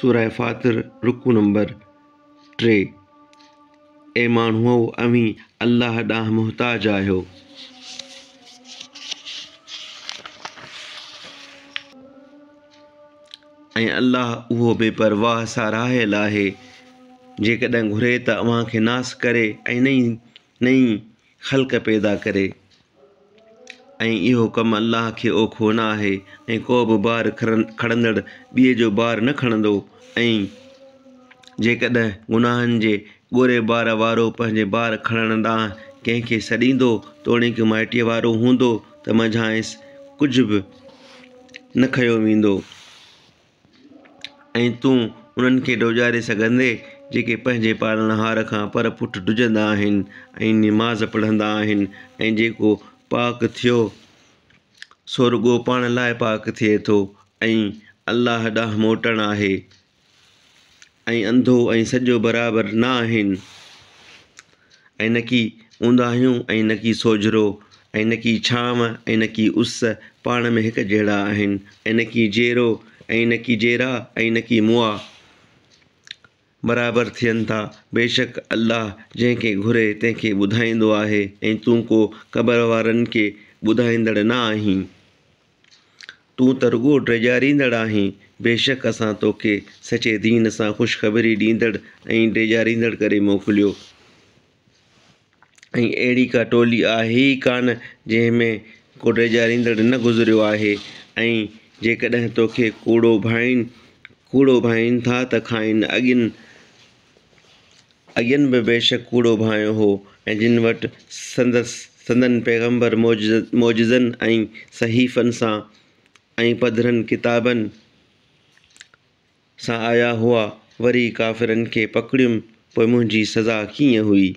सूरह फातिर रुकू नंबर 3। ए माण्हूओ अवीं अल्लाह ॾांहुं मुहताज आहियो। ऐं अल्लाह उहो बेपरवाह साराहियल आहे जेकॾहिं घुरे त अव्हांखे नास करे ऐं नई ख़ल्क़ पैदा करे। ऐं इहो कमु अल्लाह खे ओखो न आहे ऐं को बि बार खणंदड़ ॿिए जो बार न खणंदो। ऐं जेकॾहिं गुनाहनि जे ॻोरे बार वारो पंहिंजे बार खणण ॾांहुं कंहिंखे सॾींदो तोणीक माइटीअ वारो हूंदो त मंझांइसि कुझु बि न खंयो वेंदो। ऐं तूं उन्हनि खे ॾोॼारे सघंदे जेके पंहिंजे पालणहार खां पर पुठ ॾुजंदा आहिनि ऐं निमाज़ पढ़ंदा आहिनि। ऐं जेको पाक थियो सो रुॻो पाण लाइ पाक थिए थो ऐं अल्लाह ॾांहुं मोटणु आहे। ऐं अंधो ऐं सॼो बराबरि न आहिनि ऐं न की ऊंदाहियूं ऐं न की सोझरो ऐं न की छांव ऐं न की उस पाण में हिकु जहिड़ा आहिनि। ऐं न की जेरो ऐं न की जेरा ऐं न की मुआ बराबरि थियनि था। बेशक अल्लाह जंहिंखे घुरे तंहिंखे ॿुधाईंदो आहे ऐं तूं को क़बर वारनि खे ॿुधाईंदड़ न आहीं। तूं त रुॻो ड्रेजारींदड़ आहीं। बेशक असां तोखे सचे दीन सां ख़ुशख़बरी ॾींदड़ ऐं ड्रेजारींदड़ करे मोकिलियो। ऐं अहिड़ी का टोली आहे ई कान जंहिंमें को ड्रेजारींदड़ न गुज़रियो आहे। ऐं जेकॾहिं तोखे कूड़ो भाईनि था त खाइनि अॻियनि बि बेशक कूड़ो भायो हो ऐं जिन वटि संदन पैगम्बर मौजिज़नि ऐं सहीफ़नि सां ऐं पधरनि किताबनि सां आया हुआ। वरी काफ़िरनि खे पकड़ियुमि पोइ मुंहिंजी सज़ा कीअं हुई।